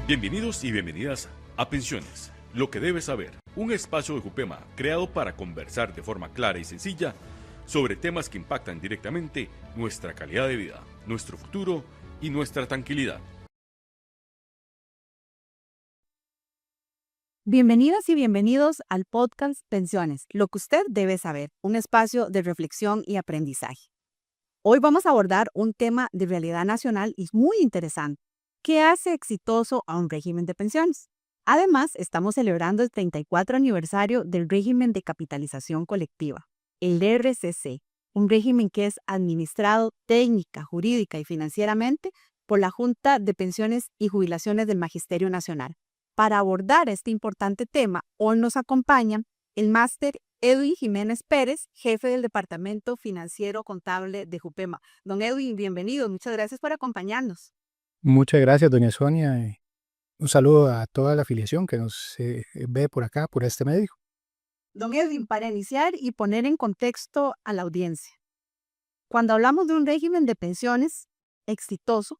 Bienvenidos y bienvenidas a Pensiones, lo que debes saber, un espacio de Jupema creado para conversar de forma clara y sencilla sobre temas que impactan directamente nuestra calidad de vida, nuestro futuro y nuestra tranquilidad. Bienvenidas y bienvenidos al podcast Pensiones, lo que usted debe saber, un espacio de reflexión y aprendizaje. Hoy vamos a abordar un tema de realidad nacional y muy interesante. ¿Qué hace exitoso a un régimen de pensiones? Además, estamos celebrando el 34 aniversario del régimen de capitalización colectiva, el RCC, un régimen que es administrado técnica, jurídica y financieramente por la Junta de Pensiones y Jubilaciones del Magisterio Nacional. Para abordar este importante tema, hoy nos acompañan el máster Edwin Jiménez Pérez, jefe del Departamento Financiero Contable de Jupema. Don Edwin, bienvenido. Muchas gracias por acompañarnos. Muchas gracias, doña Sonia. Un saludo a toda la afiliación que nos ve por acá, por este medio. Don Edwin, para iniciar y poner en contexto a la audiencia, cuando hablamos de un régimen de pensiones exitoso,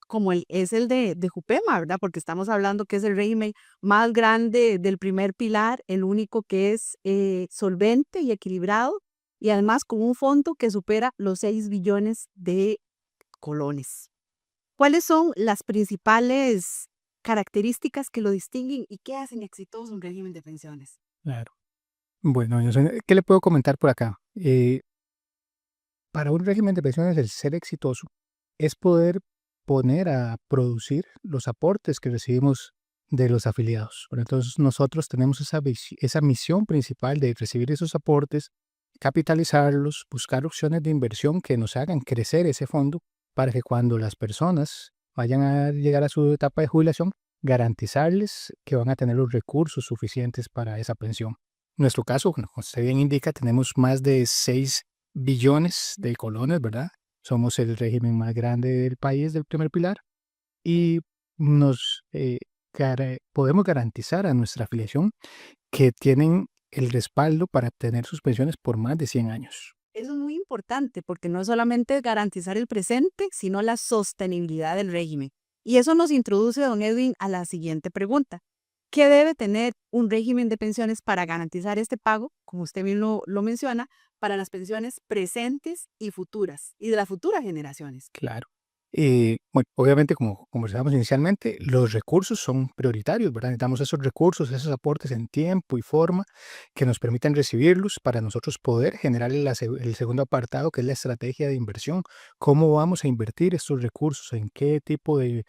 como es el de Jupema, ¿verdad? Porque estamos hablando que es el régimen más grande del primer pilar, el único que es solvente y equilibrado, y además con un fondo que supera los 6 billones de colones. ¿Cuáles son las principales características que lo distinguen y qué hacen exitoso un régimen de pensiones? Claro. Bueno, doña Sonia, ¿qué le puedo comentar por acá? Para un régimen de pensiones, el ser exitoso es poder poner a producir los aportes que recibimos de los afiliados. Bueno, entonces nosotros tenemos esa misión principal de recibir esos aportes, capitalizarlos, buscar opciones de inversión que nos hagan crecer ese fondo para que cuando las personas vayan a llegar a su etapa de jubilación, garantizarles que van a tener los recursos suficientes para esa pensión. En nuestro caso, como usted bien indica, tenemos más de 6 billones de colones, ¿verdad? Somos el régimen más grande del país, del primer pilar, y nos podemos garantizar a nuestra afiliación que tienen el respaldo para obtener sus pensiones por más de 100 años. Eso es muy importante porque no solamente es garantizar el presente, sino la sostenibilidad del régimen. Y eso nos introduce, don Edwin, a la siguiente pregunta. ¿Qué debe tener un régimen de pensiones para garantizar este pago, como usted bien lo menciona, para las pensiones presentes y futuras y de las futuras generaciones? Claro. Bueno, obviamente, como conversábamos inicialmente, los recursos son prioritarios, ¿verdad? Necesitamos esos recursos, esos aportes en tiempo y forma que nos permitan recibirlos para nosotros poder generar el segundo apartado, que es la estrategia de inversión. ¿Cómo vamos a invertir estos recursos? ¿En qué tipo de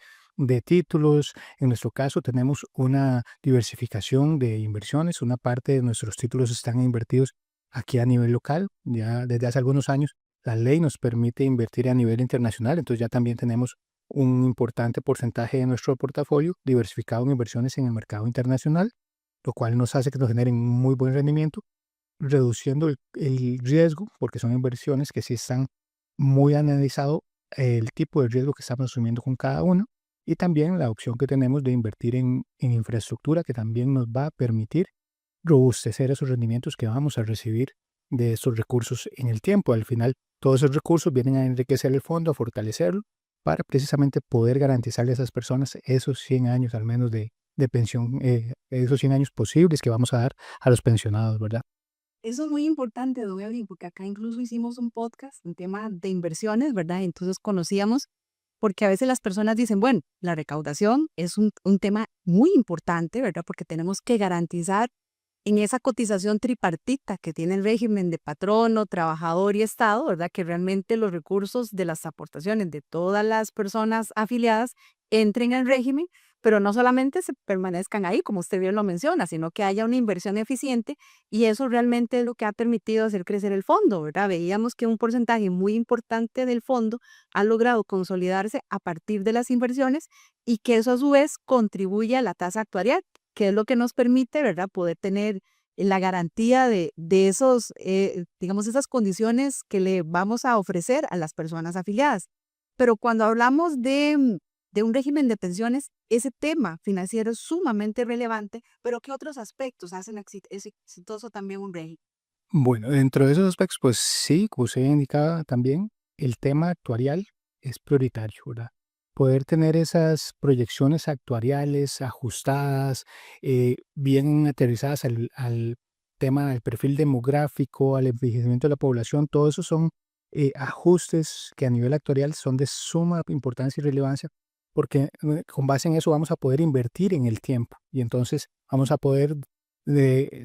títulos? En nuestro caso, tenemos una diversificación de inversiones. Una parte de nuestros títulos están invertidos aquí a nivel local, ya desde hace algunos años. La ley nos permite invertir a nivel internacional, entonces ya también tenemos un importante porcentaje de nuestro portafolio diversificado en inversiones en el mercado internacional, lo cual nos hace que nos generen muy buen rendimiento, reduciendo el riesgo, porque son inversiones que sí están muy analizado el tipo de riesgo que estamos asumiendo con cada uno, y también la opción que tenemos de invertir en infraestructura, que también nos va a permitir robustecer esos rendimientos que vamos a recibir de esos recursos en el tiempo. Al final, todos esos recursos vienen a enriquecer el fondo, a fortalecerlo, para precisamente poder garantizarle a esas personas esos 100 años al menos de pensión, esos 100 años posibles que vamos a dar a los pensionados, ¿verdad? Eso es muy importante, don Edwin, porque acá incluso hicimos un podcast, un tema de inversiones, ¿verdad? Entonces conocíamos, porque a veces las personas dicen, bueno, la recaudación es un tema muy importante, ¿verdad? Porque tenemos que garantizar en esa cotización tripartita que tiene el régimen de patrono, trabajador y Estado, ¿verdad? Que realmente los recursos de las aportaciones de todas las personas afiliadas entren al régimen, pero no solamente se permanezcan ahí, como usted bien lo menciona, sino que haya una inversión eficiente y eso realmente es lo que ha permitido hacer crecer el fondo, ¿verdad? Veíamos que un porcentaje muy importante del fondo ha logrado consolidarse a partir de las inversiones y que eso a su vez contribuye a la tasa actuarial, que es lo que nos permite, ¿verdad?, poder tener la garantía de esos, digamos, esas condiciones que le vamos a ofrecer a las personas afiliadas. Pero cuando hablamos de un régimen de pensiones, ese tema financiero es sumamente relevante, pero ¿qué otros aspectos hacen exitoso también un régimen? Bueno, dentro de esos aspectos, pues sí, como usted indicaba también, el tema actuarial es prioritario, ¿verdad? poder tener esas proyecciones actuariales ajustadas, bien aterrizadas al tema del perfil demográfico, al envejecimiento de la población, todo eso son ajustes que a nivel actuarial son de suma importancia y relevancia, porque con base en eso vamos a poder invertir en el tiempo y entonces vamos a poder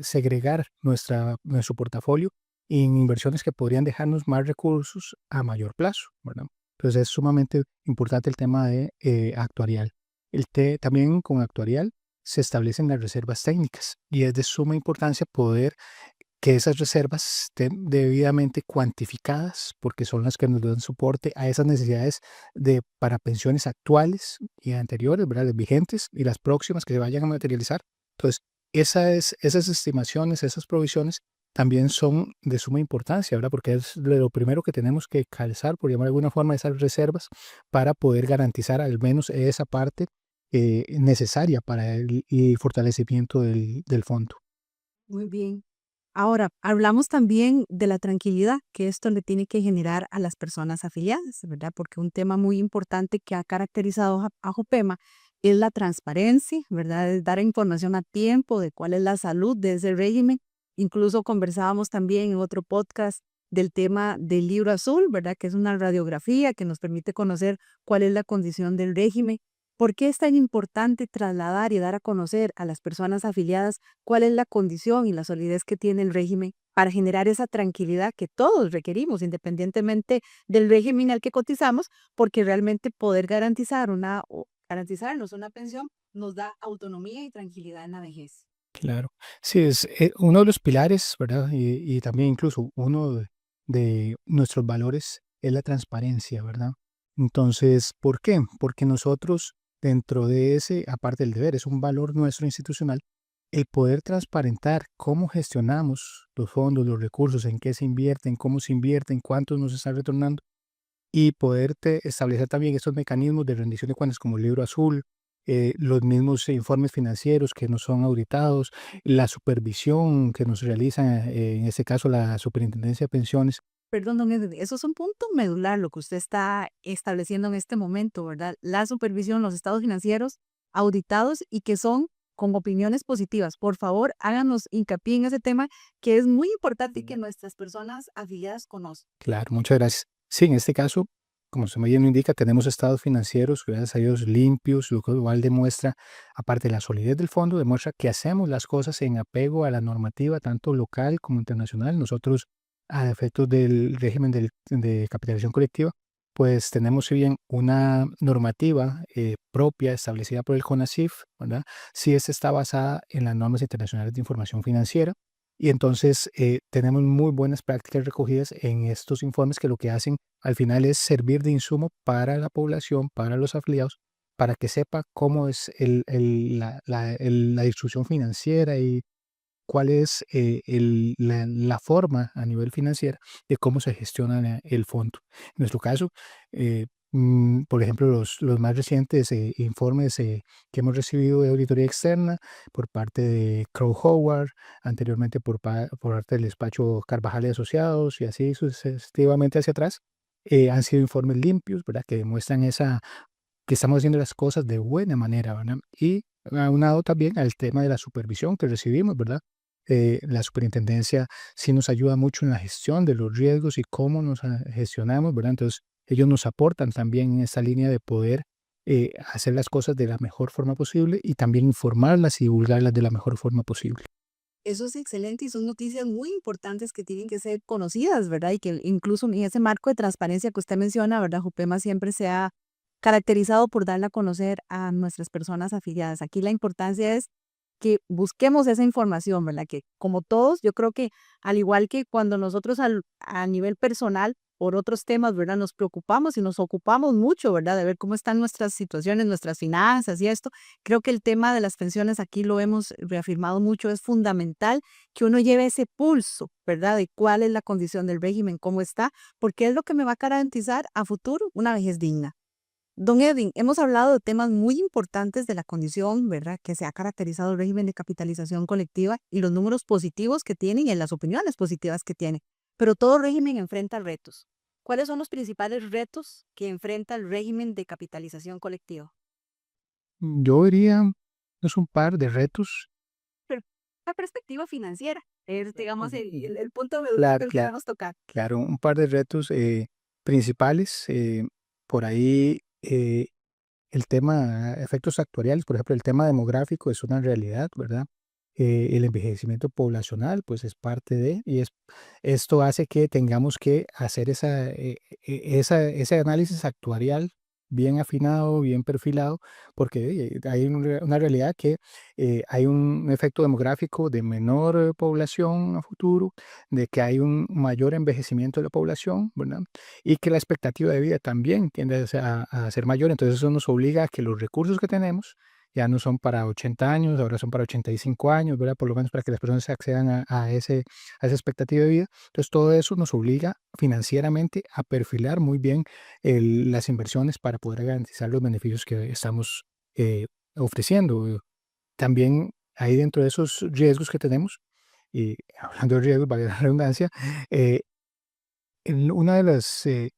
segregar nuestro portafolio en inversiones que podrían dejarnos más recursos a mayor plazo, ¿verdad? Entonces es sumamente importante el tema de actuarial. También con actuarial se establecen las reservas técnicas y es de suma importancia poder que esas reservas estén debidamente cuantificadas porque son las que nos dan soporte a esas necesidades para pensiones actuales y anteriores, ¿verdad? Las vigentes y las próximas que se vayan a materializar. Entonces, esas estimaciones, esas provisiones también son de suma importancia, ¿verdad? Porque es lo primero que tenemos que calzar, por llamar de alguna forma, esas reservas para poder garantizar al menos esa parte necesaria para el fortalecimiento del fondo. Muy bien. Ahora, hablamos también de la tranquilidad que esto le tiene que generar a las personas afiliadas, ¿verdad? Porque un tema muy importante que ha caracterizado a Jopema es la transparencia, ¿verdad? Es dar información a tiempo de cuál es la salud de ese régimen. Incluso conversábamos también en otro podcast del tema del libro azul, ¿verdad? Que es una radiografía que nos permite conocer cuál es la condición del régimen. ¿Por qué es tan importante trasladar y dar a conocer a las personas afiliadas cuál es la condición y la solidez que tiene el régimen para generar esa tranquilidad que todos requerimos, independientemente del régimen al que cotizamos, porque realmente poder garantizarnos una pensión nos da autonomía y tranquilidad en la vejez? Claro. Sí, es uno de los pilares, ¿verdad? Y también incluso uno de nuestros valores es la transparencia, ¿verdad? Entonces, ¿por qué? Porque nosotros dentro de ese, aparte del deber, es un valor nuestro institucional, el poder transparentar cómo gestionamos los fondos, los recursos, en qué se invierten, cómo se invierten, cuántos nos están retornando y poder establecer también estos mecanismos de rendición de cuentas como el libro azul, los mismos informes financieros que nos son auditados, la supervisión que nos realiza, en este caso la Superintendencia de Pensiones. Perdón, don Edwin, eso es un punto medular lo que usted está estableciendo en este momento, ¿verdad? La supervisión, los estados financieros auditados y que son con opiniones positivas. Por favor, háganos hincapié en ese tema que es muy importante y que nuestras personas afiliadas conozcan. Claro, muchas gracias. Sí, en este caso, como usted muy bien lo indica, tenemos estados financieros, gracias a Dios, limpios, lo cual demuestra, aparte de la solidez del fondo, demuestra que hacemos las cosas en apego a la normativa, tanto local como internacional. Nosotros, a efectos del régimen de capitalización colectiva, pues tenemos, si bien una normativa propia establecida por el CONACYF, ¿verdad? Sí, esta está basada en las normas internacionales de información financiera. Y entonces tenemos muy buenas prácticas recogidas en estos informes que lo que hacen al final es servir de insumo para la población, para los afiliados, para que sepa cómo es la distribución financiera y cuál es la forma a nivel financiera de cómo se gestiona el fondo. En nuestro caso, por ejemplo, los más recientes informes que hemos recibido de auditoría externa por parte de Crowe Howard, anteriormente por parte del despacho Carvajal y Asociados y así sucesivamente hacia atrás, han sido informes limpios, ¿verdad? Que demuestran que estamos haciendo las cosas de buena manera, ¿verdad? Y aunado también al tema de la supervisión que recibimos, ¿verdad? La superintendencia sí nos ayuda mucho en la gestión de los riesgos y cómo nos gestionamos, ¿verdad? Entonces, ellos nos aportan también en esta línea de poder hacer las cosas de la mejor forma posible y también informarlas y divulgarlas de la mejor forma posible. Eso es excelente y son noticias muy importantes que tienen que ser conocidas, ¿verdad? Y que incluso en ese marco de transparencia que usted menciona, ¿verdad? Jupema siempre se ha caracterizado por darla a conocer a nuestras personas afiliadas. Aquí la importancia es que busquemos esa información, ¿verdad? Que como todos, yo creo que al igual que cuando nosotros a nivel personal, por otros temas, ¿verdad? Nos preocupamos y nos ocupamos mucho, ¿verdad? De ver cómo están nuestras situaciones, nuestras finanzas y esto. Creo que el tema de las pensiones, aquí lo hemos reafirmado mucho, es fundamental que uno lleve ese pulso, ¿verdad? De cuál es la condición del régimen, cómo está, porque es lo que me va a garantizar a futuro una vejez digna. Don Edwin, hemos hablado de temas muy importantes de la condición, ¿verdad?, que se ha caracterizado el régimen de capitalización colectiva y los números positivos que tienen y en las opiniones positivas que tiene. Pero todo régimen enfrenta retos. ¿Cuáles son los principales retos que enfrenta el régimen de capitalización colectiva? Yo diría, es un par de retos. Pero la perspectiva financiera es, digamos, el punto Claro, que claro, queremos tocar. claro, un par de retos principales. Por ahí, el tema efectos actuariales, por ejemplo, el tema demográfico es una realidad, ¿verdad? El envejecimiento poblacional, pues es parte de, esto hace que tengamos que hacer ese análisis actuarial bien afinado, bien perfilado, porque hay una realidad que hay un efecto demográfico de menor población a futuro, de que hay un mayor envejecimiento de la población, ¿verdad? Y que la expectativa de vida también tiende a ser mayor. Entonces eso nos obliga a que los recursos que tenemos ya no son para 80 años, ahora son para 85 años, ¿verdad? Por lo menos para que las personas accedan a esa expectativa de vida. Entonces todo eso nos obliga financieramente a perfilar muy bien las inversiones para poder garantizar los beneficios que estamos eh, ofreciendo. También hay dentro de esos riesgos que tenemos, y hablando de riesgos, valga la redundancia, eh, una de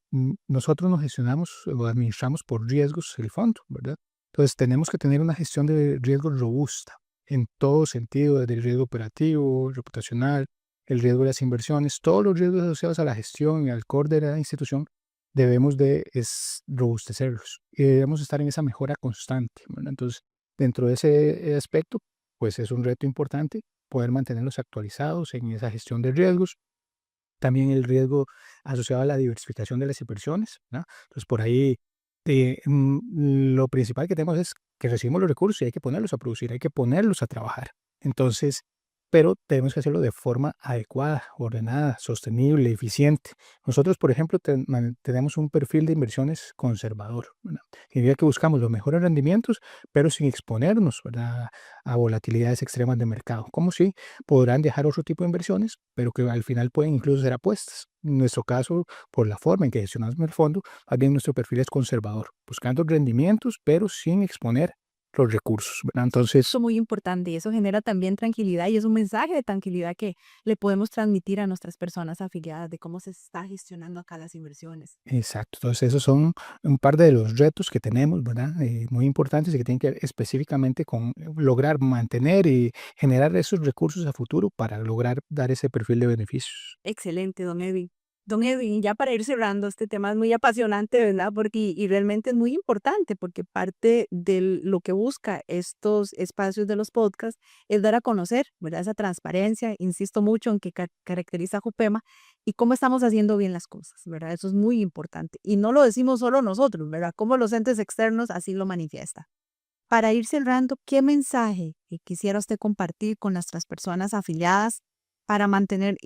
nosotros nos gestionamos o administramos por riesgos el fondo, ¿verdad? Entonces tenemos que tener una gestión de riesgos robusta en todo sentido, desde el riesgo operativo, reputacional, el riesgo de las inversiones, todos los riesgos asociados a la gestión y al core de la institución, debemos de robustecerlos y debemos estar en esa mejora constante, ¿verdad? Entonces, dentro de ese aspecto, pues es un reto importante poder mantenerlos actualizados en esa gestión de riesgos, también el riesgo asociado a la diversificación de las inversiones, ¿no? Entonces, por ahí, lo principal que tenemos es que recibimos los recursos y hay que ponerlos a producir, hay que ponerlos a trabajar. Entonces, pero tenemos que hacerlo de forma adecuada, ordenada, sostenible, eficiente. Nosotros, por ejemplo, tenemos un perfil de inversiones conservador, ¿verdad? Significa que buscamos los mejores rendimientos, pero sin exponernos, ¿verdad?, a volatilidades extremas de mercado. Como si podrán dejar otro tipo de inversiones, pero que al final pueden incluso ser apuestas. En nuestro caso, por la forma en que gestionamos el fondo, más bien nuestro perfil es conservador, buscando rendimientos, pero sin exponer los recursos, ¿verdad? Eso Entonces, es muy importante y eso genera también tranquilidad y es un mensaje de tranquilidad que le podemos transmitir a nuestras personas afiliadas de cómo se está gestionando acá las inversiones. exacto. Entonces, esos son un par de los retos que tenemos, ¿verdad? Muy importantes y que tienen que ver específicamente con lograr mantener y generar esos recursos a futuro para lograr dar ese perfil de beneficios. Excelente, don Edwin. Don Edwin, ya para ir cerrando, este tema es muy apasionante, ¿verdad? Porque, y realmente es muy importante porque parte de lo que busca estos espacios de los podcasts es dar a conocer, ¿verdad? Esa transparencia, insisto mucho en que caracteriza a Jupema y cómo estamos haciendo bien las cosas, ¿verdad? Eso es muy importante. Y no lo decimos solo nosotros, ¿verdad? Como los entes externos así lo manifiestan. Para ir cerrando, ¿qué mensaje quisiera usted compartir con nuestras personas afiliadas para mantener,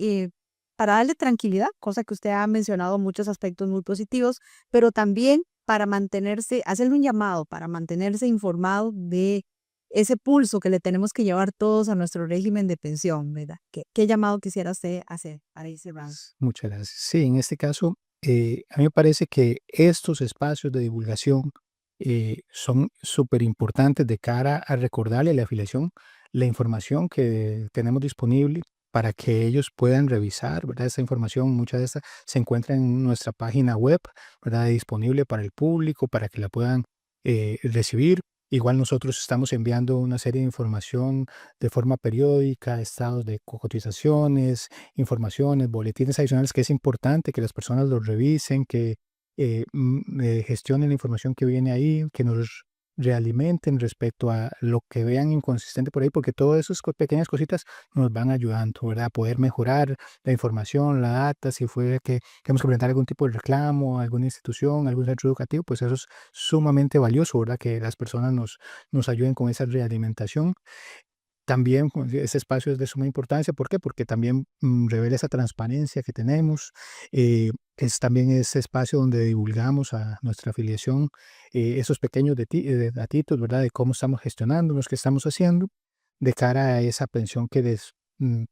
para darle tranquilidad, cosa que usted ha mencionado muchos aspectos muy positivos, pero también para mantenerse, hacerle un llamado para mantenerse informado de ese pulso que le tenemos que llevar todos a nuestro régimen de pensión, ¿verdad? ¿Qué llamado quisiera usted hacer para ir cerrando? Muchas gracias. Sí, en este caso, a mí me parece que estos espacios de divulgación son súper importantes de cara a recordarle a la afiliación la información que tenemos disponible para que ellos puedan revisar, ¿verdad? Esta información, mucha de esta se encuentra en nuestra página web, ¿verdad? Disponible para el público, para que la puedan recibir. Igual nosotros estamos enviando una serie de información de forma periódica, estados de cotizaciones, informaciones, boletines adicionales, que es importante que las personas los revisen, que gestionen la información que viene ahí, que nos realimenten respecto a lo que vean inconsistente por ahí, porque todas esas pequeñas cositas nos van ayudando, ¿verdad? A poder mejorar la información, la data, si fue que tenemos que presentar algún tipo de reclamo a alguna institución, algún centro educativo, pues eso es sumamente valioso, ¿verdad? Que las personas nos ayuden con esa realimentación. También pues, ese espacio es de suma importancia. ¿Por qué? Porque también revela esa transparencia que tenemos. Es también ese espacio donde divulgamos a nuestra afiliación esos pequeños datitos, ¿verdad? De cómo estamos gestionando, los que estamos haciendo, de cara a esa pensión que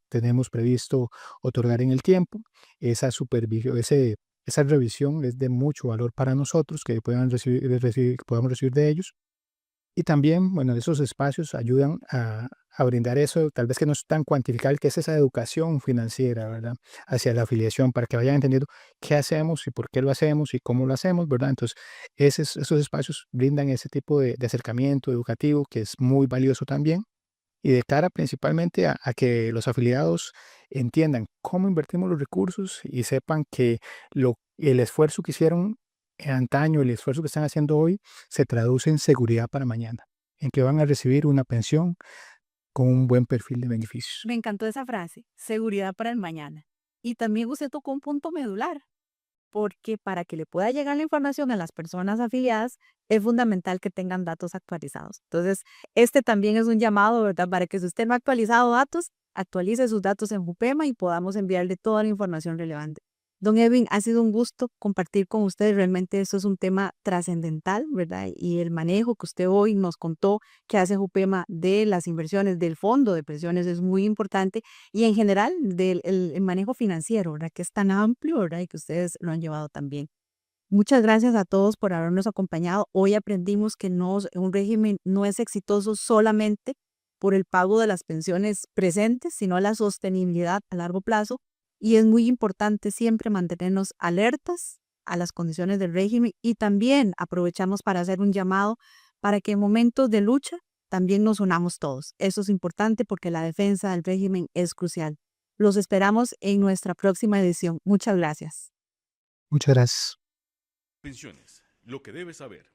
tenemos previsto otorgar en el tiempo. Esa supervisión, esa revisión es de mucho valor para nosotros, que puedan podamos recibir de ellos. Y también, bueno, esos espacios ayudan a brindar eso, tal vez que no es tan cuantificable, que es esa educación financiera, ¿verdad? Hacia la afiliación, para que vayan entendiendo qué hacemos y por qué lo hacemos y cómo lo hacemos, ¿verdad? Entonces, esos espacios brindan ese tipo de acercamiento educativo que es muy valioso también y de cara principalmente a que los afiliados entiendan cómo invertimos los recursos y sepan que el esfuerzo que hicieron antaño, el esfuerzo que están haciendo hoy, se traduce en seguridad para mañana, en que van a recibir una pensión con un buen perfil de beneficios. Me encantó esa frase, seguridad para el mañana. Y también usted tocó un punto medular, porque para que le pueda llegar la información a las personas afiliadas, es fundamental que tengan datos actualizados. Entonces, este también es un llamado, ¿verdad? Para que si usted no ha actualizado datos, actualice sus datos en Jupema y podamos enviarle toda la información relevante. Don Edwin, ha sido un gusto compartir con usted. Realmente esto es un tema trascendental, ¿verdad? Y el manejo que usted hoy nos contó que hace Jupema de las inversiones del fondo de pensiones es muy importante y en general del el manejo financiero, ¿verdad? Que es tan amplio, ¿verdad? Y que ustedes lo han llevado también. Muchas gracias a todos por habernos acompañado. Hoy aprendimos que un régimen no es exitoso solamente por el pago de las pensiones presentes, sino la sostenibilidad a largo plazo. Y es muy importante siempre mantenernos alertas a las condiciones del régimen y también aprovechamos para hacer un llamado para que en momentos de lucha también nos unamos todos. Eso es importante porque la defensa del régimen es crucial. Los esperamos en nuestra próxima edición. Muchas gracias. Muchas gracias. Pensiones, lo que debes saber.